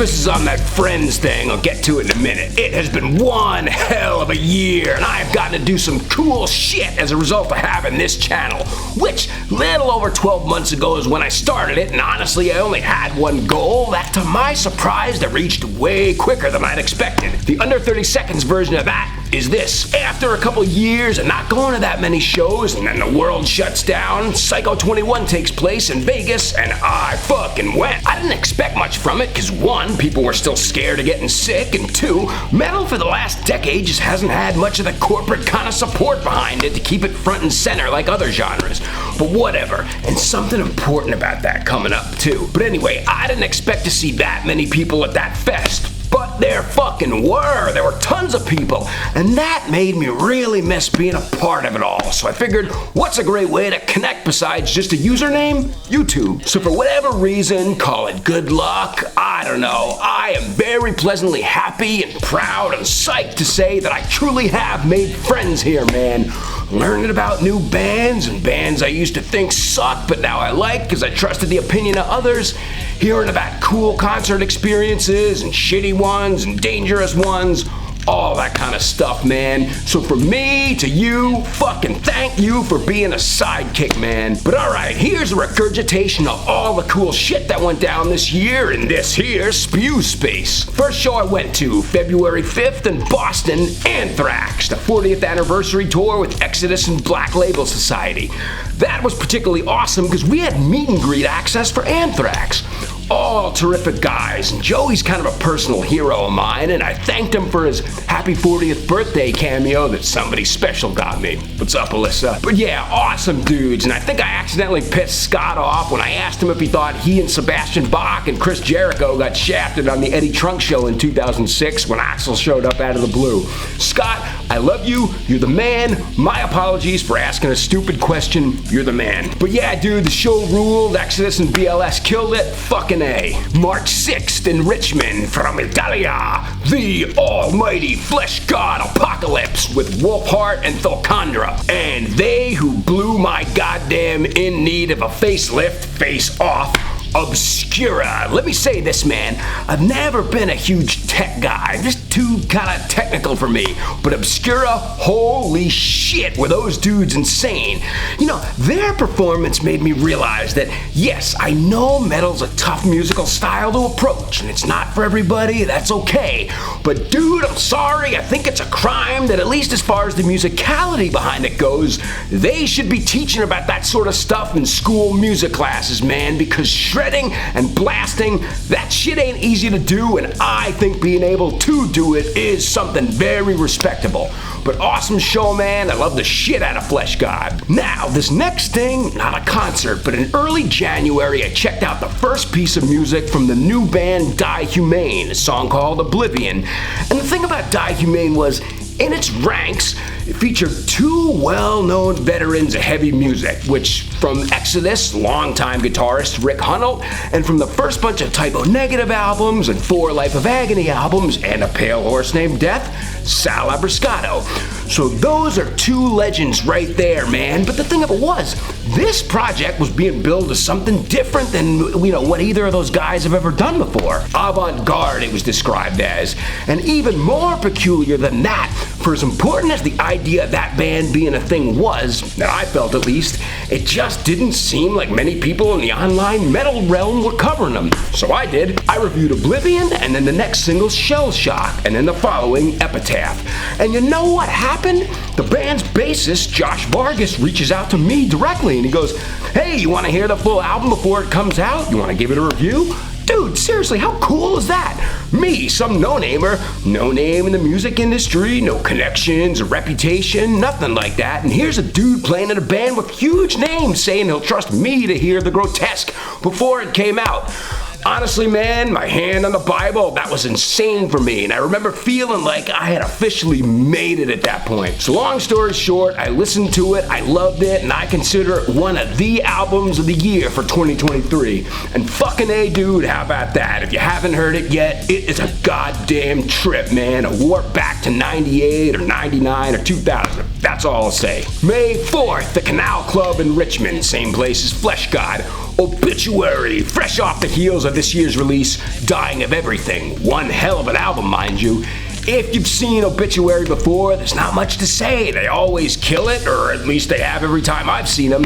emphasis on that friends thing, I'll get to it in a minute. It has been one hell of a year, and I've gotten to do some cool shit as a result of having this channel, which little over 12 months ago is when I started it, and honestly I only had one goal that to my surprise I reached way quicker than I'd expected. The under 30 seconds version of that is this. After a couple years of not going to that many shows and then the world shuts down, Psycho 21 takes place in Vegas and I fucking went. I didn't expect much from it because one, people were still scared of getting sick, and two, metal for the last decade just hasn't had much of the corporate kind of support behind it to keep it front and center like other genres. But whatever, and something important about that coming up too. But anyway, I didn't expect to see that many people at that fest. But there fucking were. There were tons of people. And that made me really miss being a part of it all. So I figured, what's a great way to connect besides just a username? YouTube. So for whatever reason, call it good luck, I don't know. I am very pleasantly happy and proud and psyched to say that I truly have made friends here, man. Learning about new bands and bands I used to think sucked, but now I like because I trusted the opinion of others. Hearing about cool concert experiences and shitty ones and dangerous ones. All that kind of stuff, man. So from me to you, fucking thank you for being a sidekick, man. But alright, here's a regurgitation of all the cool shit that went down this year in this here spew space. First show I went to, February 5th in Boston, ANTHRAX, the 40th anniversary tour with Exodus and Black Label Society. That was particularly awesome because we had meet and greet access for ANTHRAX. All terrific guys, and Joey's kind of a personal hero of mine, and I thanked him for his happy 40th birthday cameo that somebody special got me. What's up, Alyssa? But yeah, awesome dudes, and I think I accidentally pissed Scott off when I asked him if he thought he and Sebastian Bach and Chris Jericho got shafted on the Eddie Trunk show in 2006 when Axl showed up out of the blue. Scott, I love you, you're the man. My apologies for asking a stupid question, you're the man. But yeah, dude, the show ruled, Exodus and BLS killed it, fucking A. March 6th in Richmond from Italia, the almighty FLESHGOD Apocalypse with WOLFHEART and THULCANDRA. And they who blew my goddamn in need of a facelift face off, OBSCURA. Let me say this, man. I've never been a huge tech guy. Just too kind of technical for me. But OBSCURA, holy shit, were those dudes insane. You know, their performance made me realize that, yes, I know metal's a tough musical style to approach, and it's not for everybody, that's okay. But dude, I'm sorry, I think it's a crime that at least as far as the musicality behind it goes, they should be teaching about that sort of stuff in school music classes, man, because shredding and blasting, that shit ain't easy to do, and I think being able to do it is something very respectable. But awesome show, man. I love the shit out of FLESHGOD. Now, this next thing, not a concert, but in early January, I checked out the first piece of music from the new band Diehumane, a song called Oblivion. And the thing about Diehumane was, in its ranks, it featured two well-known veterans of heavy music, which from Exodus, longtime guitarist Rick Hunnell, and from the first bunch of Typo Negative albums and 4 Life of Agony albums, and A Pale Horse Named Death, Sal Abrascato. So those are two legends right there, man. But the thing of it was, this project was being billed as something different than, you know, what either of those guys have ever done before. Avant-garde, it was described as. And even more peculiar than that, for as important as the idea of that band being a thing was, that I felt at least, it just didn't seem like many people in the online metal realm were covering them. So I did. I reviewed Oblivion, and then the next single, Shell Shock, and then the following, Epitaph. And you know what happened? The band's bassist, Josh Vargas, reaches out to me directly, and he goes, "Hey, you want to hear the full album before it comes out? You want to give it a review?" Dude, seriously, how cool is that? Me, some no-namer, no name in the music industry, no connections or reputation, nothing like that. And here's a dude playing in a band with huge names saying he'll trust me to hear the grotesque before it came out. Honestly, man, my hand on the Bible, that was insane for me, and I remember feeling like I had officially made it at that point. So long story short, I listened to it, I loved it, and I consider it one of the albums of the year for 2023. And fucking A, dude, how about that? If you haven't heard it yet, it is a goddamn trip, man. A warp back to 98 or 99 or 2000. That's all I'll say. May 4th, the Canal Club in Richmond, same place as FLESHGOD. Obituary, fresh off the heels of this year's release, Dying of Everything. One hell of an album, mind you. If you've seen Obituary before, there's not much to say. They always kill it, or at least they have every time I've seen them.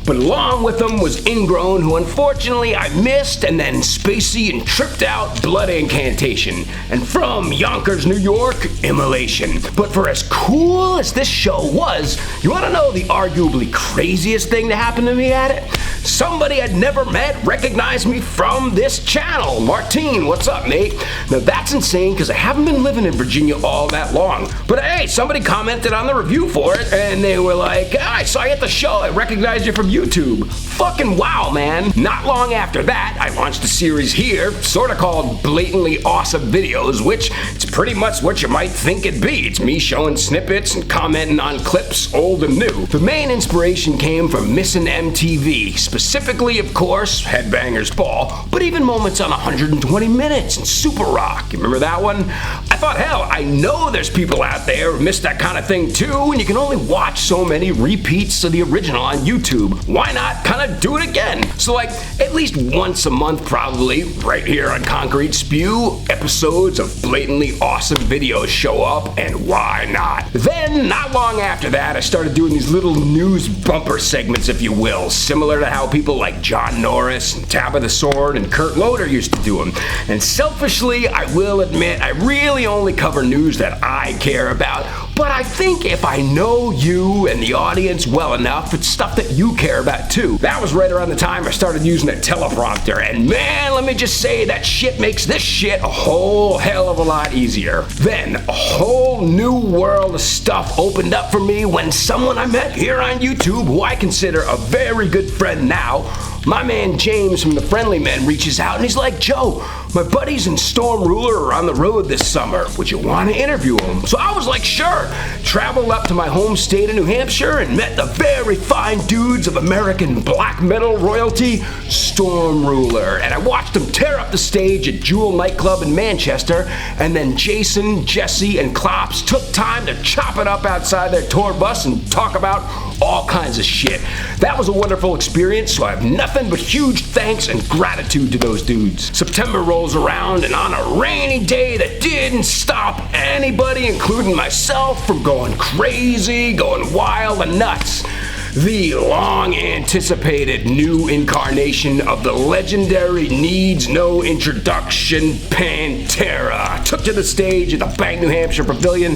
But along with them was Ingrown, who unfortunately I missed, and then spacey and tripped out Blood Incantation. And from Yonkers, New York, Immolation. But for as cool as this show was, you want to know the arguably craziest thing that happened to me at it? Somebody I'd never met recognized me from this channel. Martine, what's up, mate? Now that's insane because I haven't been living in Virginia all that long. But hey, somebody commented on the review for it and they were like, I saw you at the show, I recognized you from YouTube. Fucking wow, man. Not long after that, I launched a series here, sort of called Blatantly Awesome Videos, which it's pretty much what you might think it'd be. It's me showing snippets and commenting on clips, old and new. The main inspiration came from Missin' MTV, specifically, of course, Headbangers Ball, but even moments on 120 Minutes and Super Rock. You remember that one? I thought, hell, I know there's people out there who miss that kind of thing too, and you can only watch so many repeats of the original on YouTube. Why not kind of do it again? So like, at least once a month probably, right here on Concrete Spew, episodes of Blatantly Awesome Videos show up, and why not? Then, not long after that, I started doing these little news bumper segments, if you will, similar to how people like John Norris and Tabitha Sword and Kurt Loder used to do them. And selfishly, I will admit, I really only cover news that I care about, but I think if I know you and the audience well enough, it's stuff that you care about too. That was right around the time I started using a teleprompter, and man, let me just say that shit makes this shit a whole hell of a lot easier. Then, a whole new world of stuff opened up for me when someone I met here on YouTube, who I consider a very good friend now, my man James from the Friendly Men, reaches out and he's like, Joe, my buddies in STORMRULER are on the road this summer. Would you want to interview them? So I was like, sure. Traveled up to my home state of New Hampshire and met the very fine dudes of American black metal royalty, STORMRULER. And I watched them tear up the stage at Jewel nightclub in Manchester. And then Jason, Jesse, and Klops took time to chop it up outside their tour bus and talk about all kinds of shit. That was a wonderful experience, so I have nothing but huge thanks and gratitude to those dudes. September rolls around, and on a rainy day that didn't stop anybody, including myself, from going crazy, going wild and nuts, the long-anticipated new incarnation of the legendary needs no introduction Pantera took to the stage at the Bank, New Hampshire Pavilion.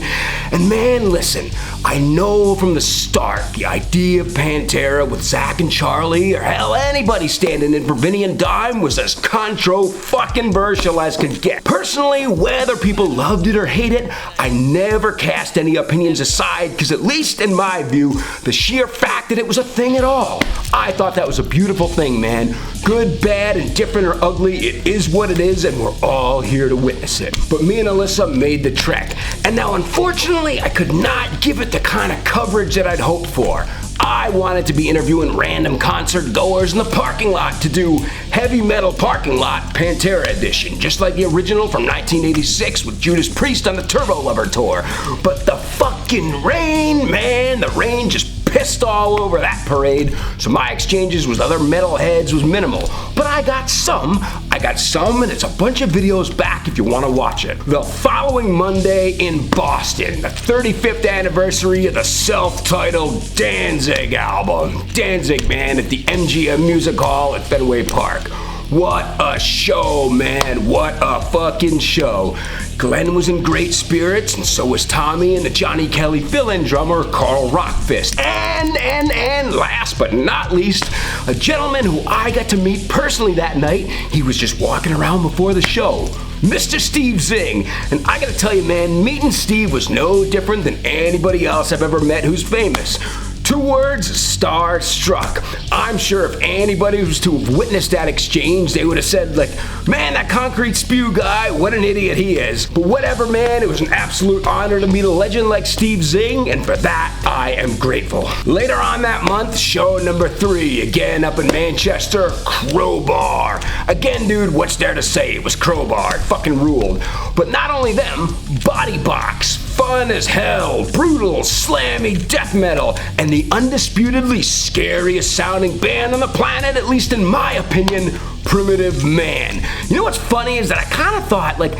And man, listen, I know from the start the idea of Pantera with Zach and Charlie, or hell, anybody standing in for Vinny and Dime, was as controversial as could get. Personally, whether people loved it or hated it, I never cast any opinions aside, because at least in my view, the sheer fact that it was a thing at all, I thought that was a beautiful thing, man. Good, bad, indifferent, or ugly, it is what it is, and we're all here to witness it. But me and Alyssa made the trek, and now unfortunately, I could not give it the kind of coverage that I'd hoped for. I wanted to be interviewing random concert goers in the parking lot to do Heavy Metal Parking Lot Pantera Edition, just like the original from 1986 with Judas Priest on the Turbo Lover tour. But the fucking rain, man, the rain just pissed all over that parade, so my exchanges with other metalheads was minimal. But I got some, and it's a bunch of videos back if you want to watch it. The following Monday in Boston, the 35th anniversary of the self-titled Danzig album. Danzig, man, at the MGM Music Hall at Fenway Park. What a show, man. What a fucking show. Glenn was in great spirits, and so was Tommy and the Johnny Kelly fill-in drummer, Carl Rockfist. And last but not least, a gentleman who I got to meet personally that night. He was just walking around before the show. Mr. Steve Zing. And I gotta tell you, man, meeting Steve was no different than anybody else I've ever met who's famous. 2 words, starstruck. I'm sure if anybody was to have witnessed that exchange, they would have said, like, man, that Concrete Spew guy, what an idiot he is. But whatever, man, it was an absolute honor to meet a legend like Steve Zing, and for that, I am grateful. Later on that month, show number 3, again up in Manchester, Crowbar. Again, dude, what's there to say? It was Crowbar. It fucking ruled. But not only them, BODYBOX. Fun fun as hell, brutal, slammy death metal, and the undisputedly scariest sounding band on the planet, at least in my opinion, Primitive Man. You know what's funny is that I kind of thought, like,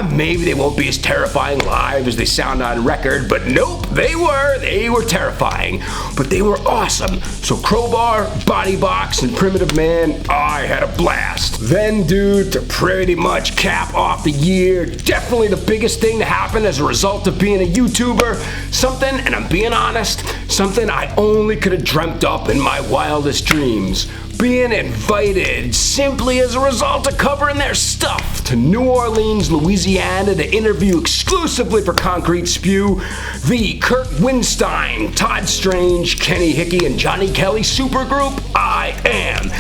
maybe they won't be as terrifying live as they sound on record, but nope, they were terrifying, but they were awesome. So Crowbar, BODYBOX, and Primitive Man, I had a blast. Then, dude, to pretty much cap off the year, definitely the biggest thing to happen as a result of being a YouTuber, something, and I'm being honest, something I only could have dreamt up in my wildest dreams. Being invited simply as a result of covering their stuff to New Orleans, Louisiana to interview exclusively for Concrete Spew the Kurt Winstein, Todd Strange, Kenny Hickey, and Johnny Kelly supergroup I Am.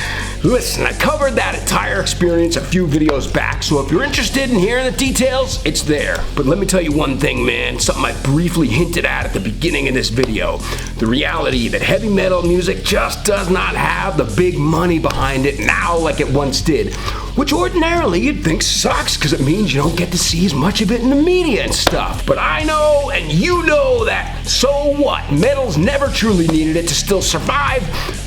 Listen, I covered that entire experience a few videos back, so if you're interested in hearing the details, it's there. But let me tell you one thing, man, something I briefly hinted at the beginning of this video. The reality that heavy metal music just does not have the big money behind it now like it once did, which ordinarily you'd think sucks because it means you don't get to see as much of it in the media and stuff. But I know, and you know that, so what? Metal's never truly needed it to still survive.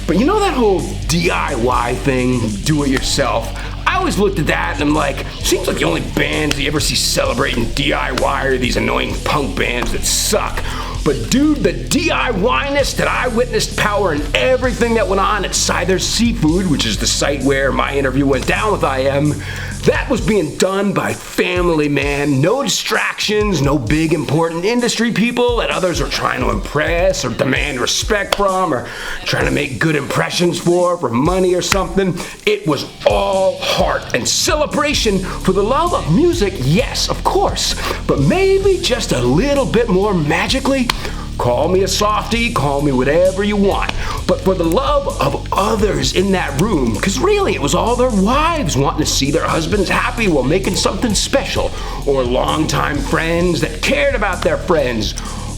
But you know that whole DIY thing, do it yourself? I always looked at that and I'm like, seems like the only bands you ever see celebrating DIY are these annoying punk bands that suck. But dude, the DIY-ness that I witnessed powering everything that went on at Scyther's Seafood, which is the site where my interview went down with I Am, that was being done by family, man. No distractions, no big important industry people that others are trying to impress or demand respect from or trying to make good impressions for money or something. It was all heart and celebration for the love of music, yes, of course, but maybe just a little bit more magically. Call me a softie, call me whatever you want, but for the love of others in that room, because really it was all their wives wanting to see their husbands happy while making something special, or longtime friends that cared about their friends.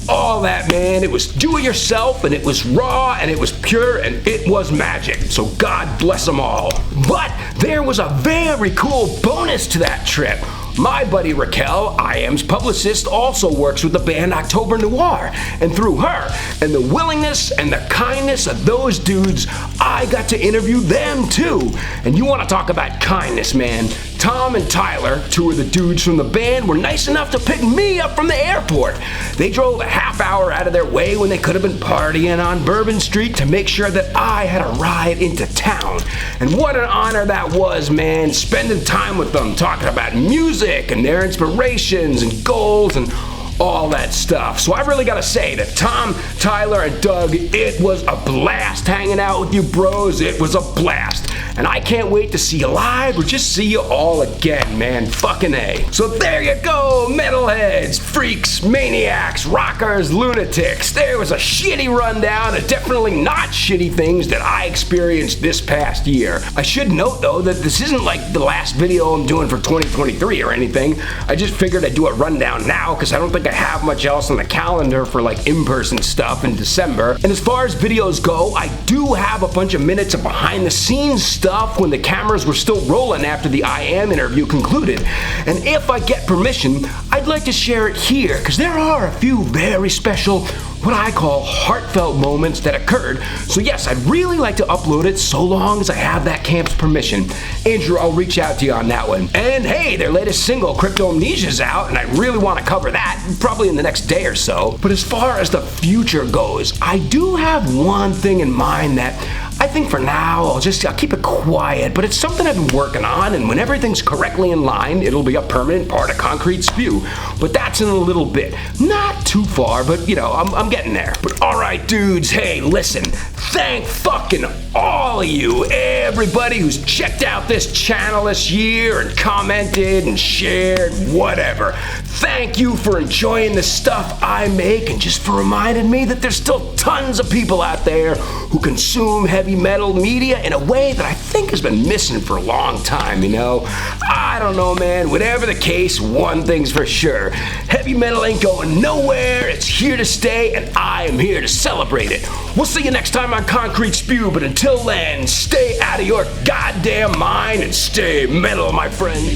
All that, man, it was do it yourself, and it was raw, and it was pure, and it was magic, so God bless them all. But there was a very cool bonus to that trip. My buddy Raquel, I Am's publicist, also works with the band October Noir, and through her and the willingness and the kindness of those dudes, I got to interview them too. And you want to talk about kindness, man. Tom and Tyler, two of the dudes from the band, were nice enough to pick me up from the airport. They drove a half hour out of their way when they could have been partying on Bourbon Street to make sure that I had a ride into town. And what an honor that was, man, spending time with them, talking about music and their inspirations and goals and all that stuff. So I really gotta say that Tom, Tyler, and Doug, it was a blast hanging out with you bros. It was a blast. And I can't wait to see you live or just see you all again, man. Fucking A. So there you go, metalheads, freaks, maniacs, rockers, lunatics. There was a shitty rundown of definitely not shitty things that I experienced this past year. I should note though that this isn't like the last video I'm doing for 2023 or anything. I just figured I'd do a rundown now because I don't think I have much else on the calendar for like in-person stuff in December. And as far as videos go, I do have a bunch of minutes of behind the scenes stuff when the cameras were still rolling after the I Am interview concluded. And if I get permission, I'd like to share it here because there are a few very special, what I call heartfelt moments that occurred. So yes, I'd really like to upload it so long as I have that camp's permission. Andrew, I'll reach out to you on that one. And hey, their latest single, Cryptomnesia's out, and I really want to cover that, probably in the next day or so. But as far as the future goes, I do have one thing in mind that I think for now, I'll keep it quiet, but it's something I've been working on, and when everything's correctly in line, it'll be a permanent part of Concrete Spew. But that's in a little bit. Not too far, but you know, I'm getting there. But alright dudes, hey, listen, thank fucking all of you, everybody who's checked out this channel this year and commented and shared, whatever. Thank you for enjoying the stuff I make and just for reminding me that there's still tons of people out there who consume heavy metal media in a way that I think has been missing for a long time, you know? I don't know, man. Whatever the case, one thing's for sure. Heavy metal ain't going nowhere. It's here to stay, and I am here to celebrate it. We'll see you next time on Concrete Spew, but until then, stay out of your goddamn mind and stay metal, my friend.